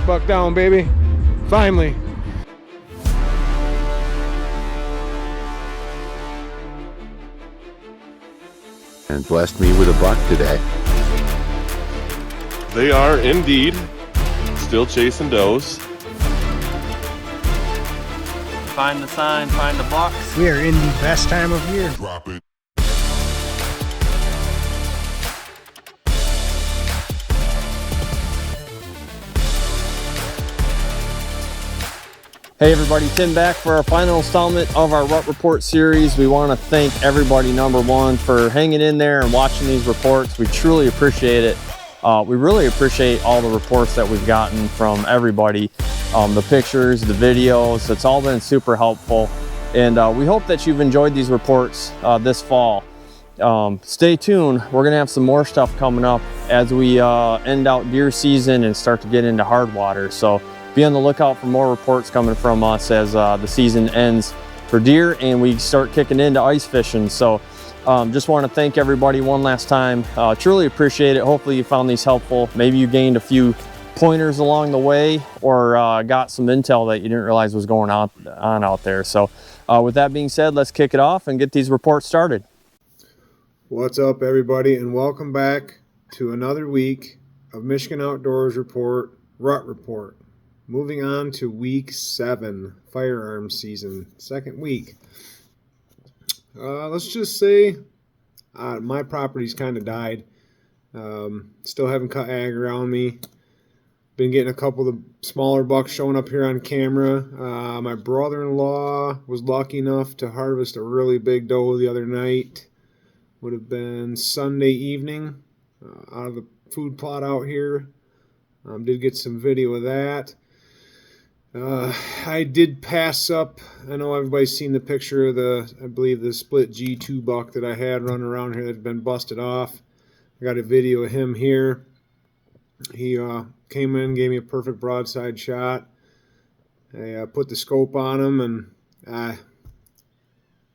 buck down, baby. Finally. And blessed me with a buck today. They are indeed still chasing does. Find the sign, find the box. We are in the best time of year. Drop it. Hey everybody, Tim back for our final installment of our Rut Report series. We want to thank everybody, number one, for hanging in there and watching these reports. We truly appreciate it. We really appreciate all the reports that we've gotten from everybody. The pictures, the videos, it's all been super helpful. And we hope that you've enjoyed these reports this fall. Stay tuned. We're going to have some more stuff coming up as we end out deer season and start to get into hard water. So be on the lookout for more reports coming from us as the season ends for deer and we start kicking into ice fishing. So just want to thank everybody one last time. Truly appreciate it. Hopefully you found these helpful. Maybe you gained a few pointers along the way or got some intel that you didn't realize was going on out there. So with that being said, let's kick it off and get these reports started. What's up, everybody, and welcome back to another week of Michigan Outdoors Report, Rut Report. Moving on to week 7, firearms season, second week. Let's just say my property's kind of died. Still haven't cut ag around me. Been getting a couple of smaller bucks showing up here on camera. My brother-in-law was lucky enough to harvest a really big doe the other night. Would have been Sunday evening out of the food plot out here. Did get some video of that. I did pass up, I know everybody's seen the picture of I believe the split G2 buck that I had running around here that had been busted off. I got a video of him here. He came in, gave me a perfect broadside shot. I put the scope on him, and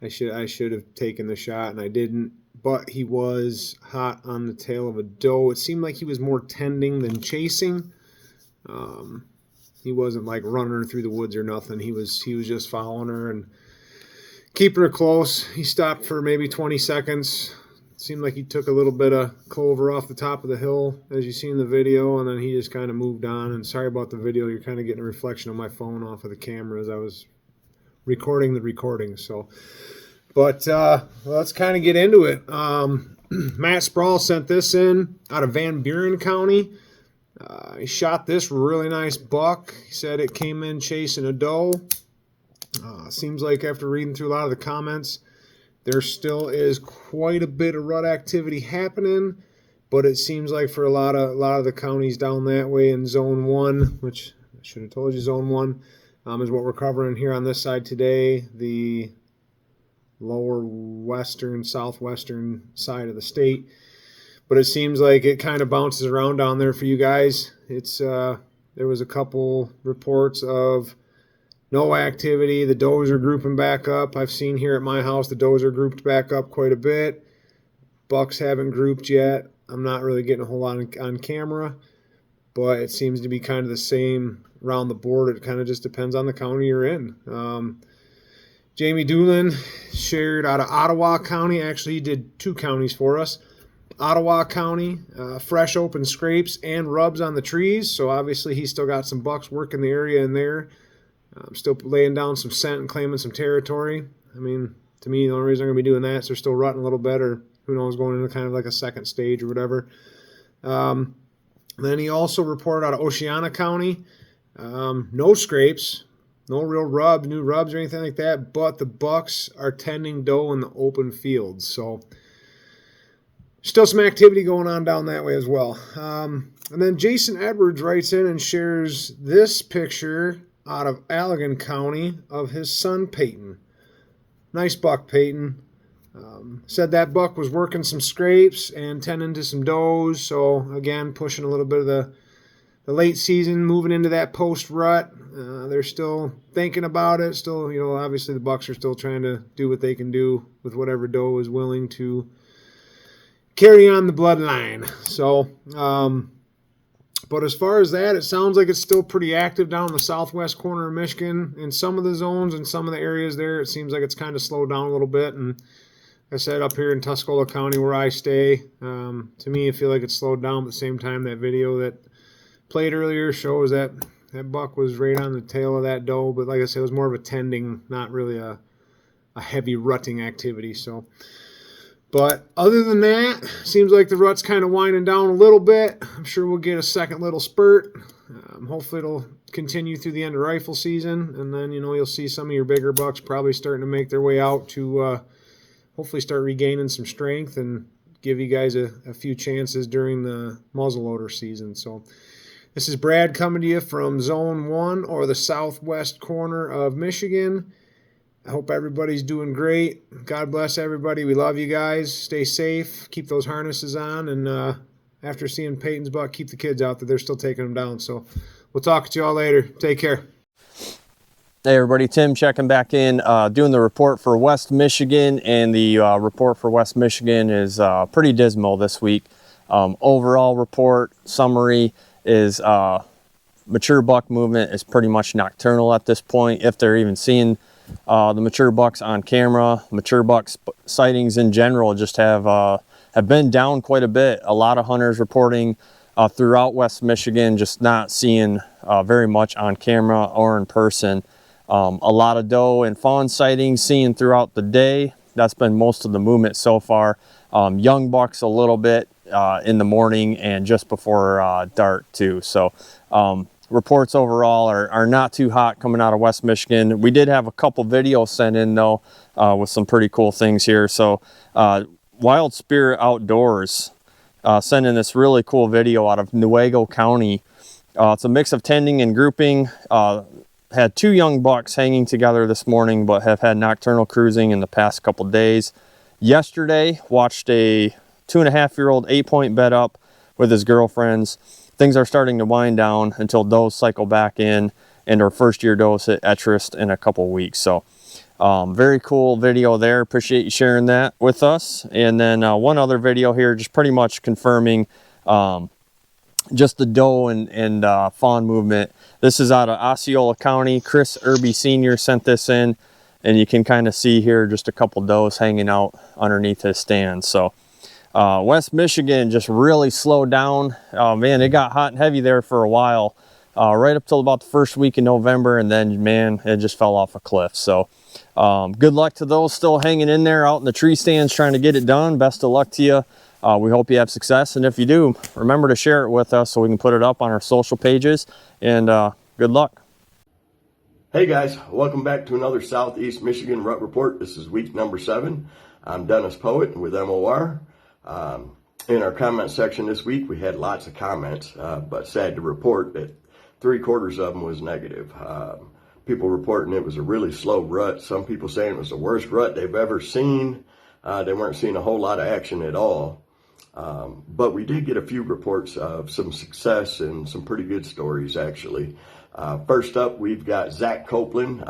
I should have taken the shot, and I didn't. But he was hot on the tail of a doe. It seemed like he was more tending than chasing. He wasn't like running her through the woods or nothing. He was just following her and keeping her close. He stopped for maybe 20 seconds. It seemed like he took a little bit of clover off the top of the hill, as you see in the video, and then he just kind of moved on. And sorry about the video. You're kind of getting a reflection of my phone off of the camera as I was recording the recording. So, but let's kind of get into it. Matt Sproul sent this in out of Van Buren County. He shot this really nice buck. He said it came in chasing a doe. Seems like after reading through a lot of the comments, there still is quite a bit of rut activity happening, but it seems like for a lot of the counties down that way in Zone 1, which I should have told you Zone 1, is what we're covering here on this side today, the lower western, southwestern side of the state. But it seems like it kind of bounces around down there for you guys. It's there was a couple reports of no activity. The does are grouping back up. I've seen here at my house the does are grouped back up quite a bit. Bucks haven't grouped yet. I'm not really getting a whole lot on camera, but it seems to be kind of the same around the board. It kind of just depends on the county you're in. Jamie Doolin shared out of Ottawa County. Actually, he did 2 counties for us. Ottawa County, fresh open scrapes and rubs on the trees. So obviously he's still got some bucks working the area in there. Still laying down some scent and claiming some territory. I mean, to me, the only reason I'm going to be doing that is they're still rutting a little bit, or who knows, going into kind of like a second stage or whatever. Then he also reported out of Oceana County. No scrapes, no real rubs, new rubs or anything like that, but the bucks are tending doe in the open fields. So still some activity going on down that way as well. And then Jason Edwards writes in and shares this picture out of Allegan County of his son Peyton. Nice buck, Peyton. Said that buck was working some scrapes and tending to some does. So again, pushing a little bit of the late season, moving into that post rut. They're still thinking about it. Still, obviously the bucks are still trying to do what they can do with whatever doe is willing to carry on the bloodline. So But as far as that, it sounds like it's still pretty active down in the southwest corner of Michigan. In some of the zones and some of the areas there, it seems like it's kind of slowed down a little bit. And like I said, up here in Tuscola County where I stay, to me, I feel like it's slowed down. But at the same time, that video that played earlier shows that that buck was right on the tail of that doe. But like I said, it was more of a tending, not really a heavy rutting activity. So, but other than that, seems like the rut's kind of winding down a little bit. I'm sure we'll get a second little spurt. Hopefully it'll continue through the end of rifle season, and then you'll see some of your bigger bucks probably starting to make their way out to hopefully start regaining some strength and give you guys a few chances during the muzzleloader season. So this is Brad coming to you from Zone 1 or the southwest corner of Michigan. I hope everybody's doing great. God bless everybody. We love you guys. Stay safe. Keep those harnesses on. And after seeing Peyton's buck, keep the kids out that they're still taking them down. So we'll talk to y'all later. Take care. Hey everybody, Tim checking back in, doing the report for West Michigan, and the report for West Michigan is pretty dismal this week. Overall report summary is mature buck movement is pretty much nocturnal at this point, if they're even seeing the mature bucks on camera. Mature buck sightings in general just have been down quite a bit. A lot of hunters reporting throughout West Michigan, just not seeing very much on camera or in person. A lot of doe and fawn sightings seen throughout the day. That's been most of the movement so far. Young bucks a little bit in the morning and just before dark too. So reports overall are not too hot coming out of West Michigan. We did have a couple videos sent in though with some pretty cool things here. So Wild Spirit Outdoors sent in this really cool video out of Newaygo County. It's a mix of tending and grouping. Had two young bucks hanging together this morning, but have had nocturnal cruising in the past couple days. Yesterday, watched a 2.5-year-old 8-point bed up with his girlfriends. Things are starting to wind down until does cycle back in, and our first year does hit etrus in a couple weeks. So very cool video there. Appreciate you sharing that with us. And then one other video here, just pretty much confirming just the doe and fawn movement. This is out of Osceola County. Chris Irby Sr. sent this in, and you can kind of see here just a couple does hanging out underneath his stand. So West Michigan just really slowed down. Man, it got hot and heavy there for a while, right up till about the first week in November, and then, man, it just fell off a cliff. So good luck to those still hanging in there out in the tree stands trying to get it done. Best of luck to you. We hope you have success, and if you do, remember to share it with us so we can put it up on our social pages, and good luck. Hey guys, welcome back to another Southeast Michigan Rut Report. This is week number 7. I'm Dennis Poet with MOR. In our comment section this week, we had lots of comments, but sad to report that 3/4 of them was negative. People reporting it was a really slow rut. Some people saying it was the worst rut they've ever seen. They weren't seeing a whole lot of action at all. But we did get a few reports of some success and some pretty good stories, actually. First up, we've got Zach Copeland.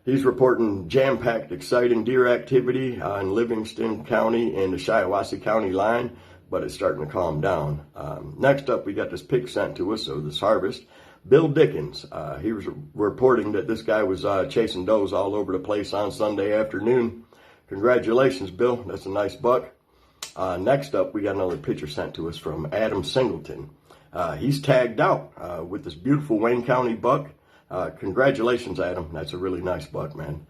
He's reporting jam-packed, exciting deer activity in Livingston County and the Shiawassee County line, but it's starting to calm down. Next up, we got this pic sent to us of this harvest. Bill Dickens, he was reporting that this guy was chasing does all over the place on Sunday afternoon. Congratulations, Bill. That's a nice buck. Next up, we got another picture sent to us from Adam Singleton. He's tagged out with this beautiful Wayne County buck. Congratulations, Adam. That's a really nice buck, man.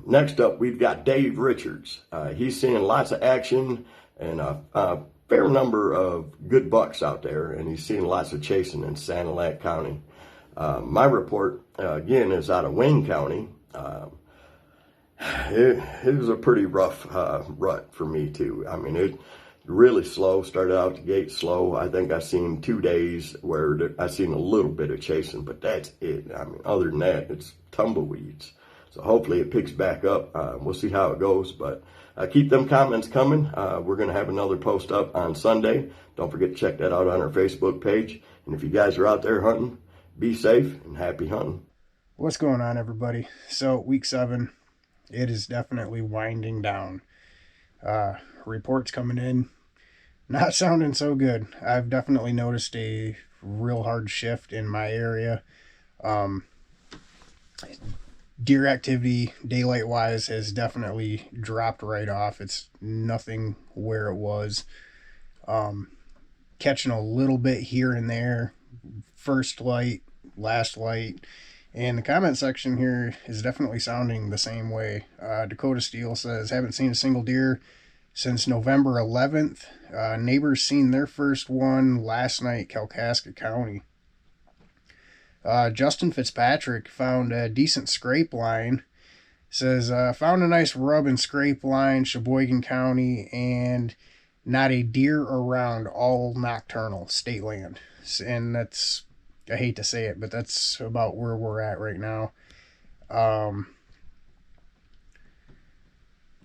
Next up, we've got Dave Richards. He's seeing lots of action and a fair number of good bucks out there, and he's seeing lots of chasing in Sanilac County. My report, again, is out of Wayne County. It was a pretty rough rut for me too. I mean, it really slow, started out the gate slow. I think I've seen 2 days where I've seen a little bit of chasing, but that's it. I mean, other than that, it's tumbleweeds. So hopefully it picks back up. We'll see how it goes, but keep them comments coming. We're going to have another post up on Sunday. Don't forget to check that out on our Facebook page. And if you guys are out there hunting, be safe and happy hunting. What's going on, everybody? So week 7, it is definitely winding down. Reports coming in, not sounding so good. I've definitely noticed a real hard shift in my area. Deer activity, daylight wise, has definitely dropped right off. It's nothing where it was. Catching a little bit here and there, first light, last light. And the comment section here is definitely sounding the same way. Dakota Steele says, haven't seen a single deer since November 11th. Neighbors seen their first one last night, Kalkaska County. Justin Fitzpatrick found a decent scrape line. Says, found a nice rub and scrape line, Sheboygan County, and not a deer around, all nocturnal, state land. And that's, I hate to say it, but that's about where we're at right now.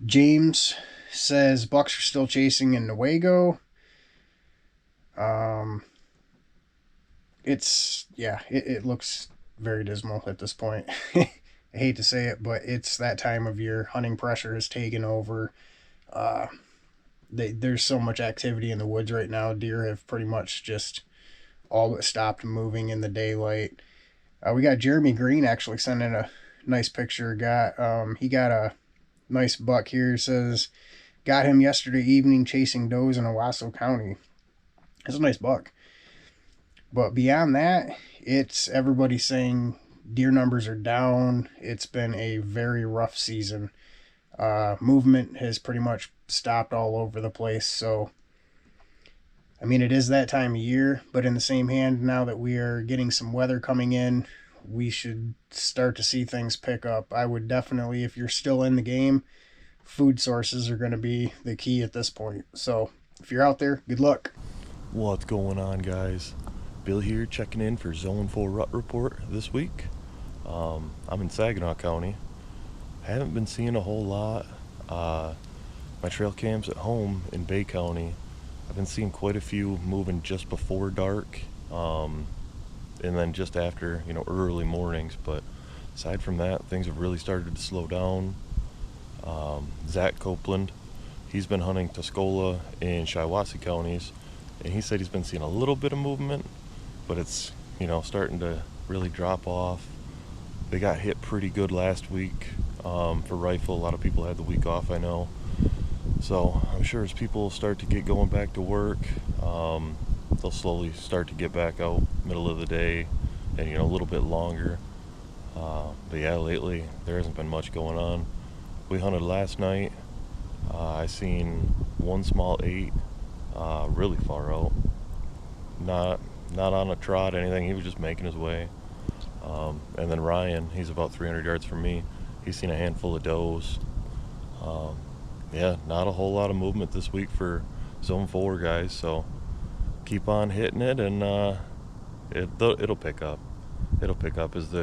James says, bucks are still chasing in Newaygo. It looks very dismal at this point. I hate to say it, but it's that time of year. Hunting pressure has taken over. There's so much activity in the woods right now. Deer have pretty much just all but stopped moving in the daylight. We got Jeremy Green actually sending a nice picture. He got a nice buck here. Says, got him yesterday evening chasing does in Owasso County. That's a nice buck. But beyond that, it's everybody saying deer numbers are down. It's been a very rough season. Movement has pretty much stopped all over the place. So, I mean, it is that time of year, but in the same hand, now that we are getting some weather coming in, we should start to see things pick up. I would definitely, if you're still in the game, food sources are going to be the key at this point. So, if you're out there, good luck. What's going on, guys? Bill here, checking in for Zone 4 Rut Report this week. I'm in Saginaw County. Haven't been seeing a whole lot. My trail cams at home in Bay County, I've been seeing quite a few moving just before dark, and then just after, early mornings. But aside from that, things have really started to slow down. Zach Copeland, he's been hunting Tuscola and Shiawassee counties, and he said he's been seeing a little bit of movement, but it's, starting to really drop off. They got hit pretty good last week for rifle. A lot of people had the week off, I know. So I'm sure as people start to get going back to work, they'll slowly start to get back out middle of the day and, a little bit longer. But yeah, lately there hasn't been much going on. We hunted last night. I seen one small 8 really far out. Not on a trot or anything. He was just making his way. And then Ryan, he's about 300 yards from me. He's seen a handful of does. Yeah, not a whole lot of movement this week for Zone 4 guys. So keep on hitting it, and it'll pick up. It'll pick up as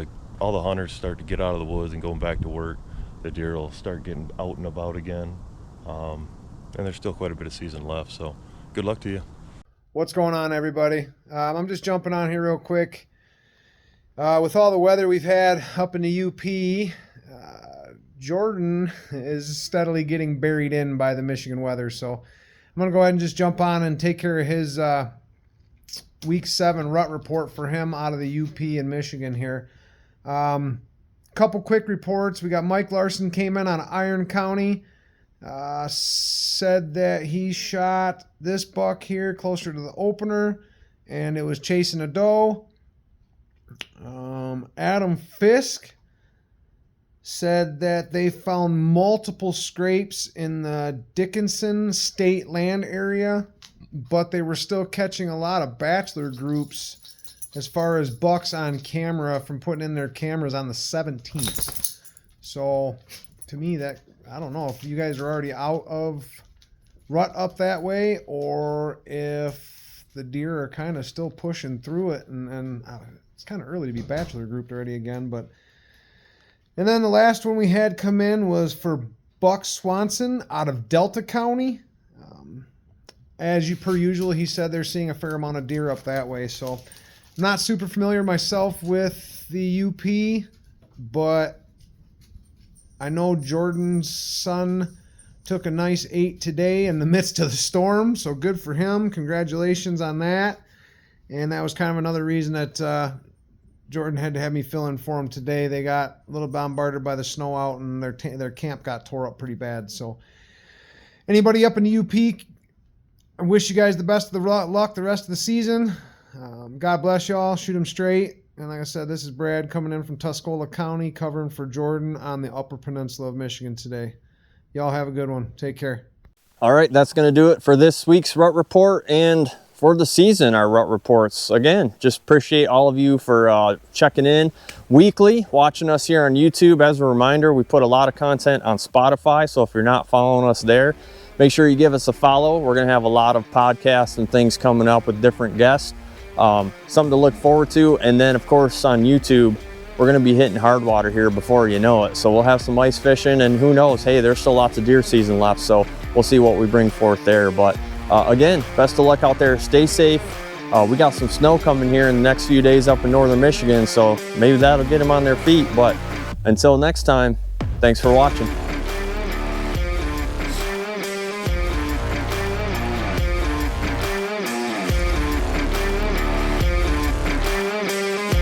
all the hunters start to get out of the woods and going back to work. The deer will start getting out and about again. And there's still quite a bit of season left. So good luck to you. What's going on, everybody? I'm just jumping on here real quick. With all the weather we've had up in the UP, Jordan is steadily getting buried in by the Michigan weather. So I'm going to go ahead and just jump on and take care of his Week 7 rut report for him out of the UP in Michigan here. Couple quick reports. We got Mike Larson came in on Iron County. Said that he shot this buck here closer to the opener, and it was chasing a doe. Adam Fisk said that they found multiple scrapes in the Dickinson state land area, but they were still catching a lot of bachelor groups as far as bucks on camera from putting in their cameras on the 17th. So to me, that, I don't know if you guys are already out of rut up that way, or if the deer are kind of still pushing through it, and it's kind of early to be bachelor grouped already again. But and then the last one we had come in was for Buck Swanson out of Delta County. As you per usual, he said they're seeing a fair amount of deer up that way. So I'm not super familiar myself with the UP, but I know Jordan's son took a nice 8 today in the midst of the storm, so good for him. Congratulations on that. And that was kind of another reason that Jordan had to have me fill in for him today. They got a little bombarded by the snow out, and their camp got tore up pretty bad. So anybody up in the UP, I wish you guys the best of the luck the rest of the season. God bless y'all. Shoot 'em straight. And like I said, this is Brad coming in from Tuscola County, covering for Jordan on the Upper Peninsula of Michigan today. Y'all have a good one. Take care. All right, that's going to do it for this week's Rut Report and for the season, our Rut Reports. Again, just appreciate all of you for checking in weekly, watching us here on YouTube. As a reminder, we put a lot of content on Spotify, so if you're not following us there, make sure you give us a follow. We're going to have a lot of podcasts and things coming up with different guests. Something to look forward to. And then, of course, on YouTube, we're going to be hitting hard water here before you know it. So we'll have some ice fishing, and who knows, hey, there's still lots of deer season left, so we'll see what we bring forth there. But again, best of luck out there. Stay safe. We got some snow coming here in the next few days up in northern Michigan, so maybe that'll get them on their feet. But until next time, thanks for watching.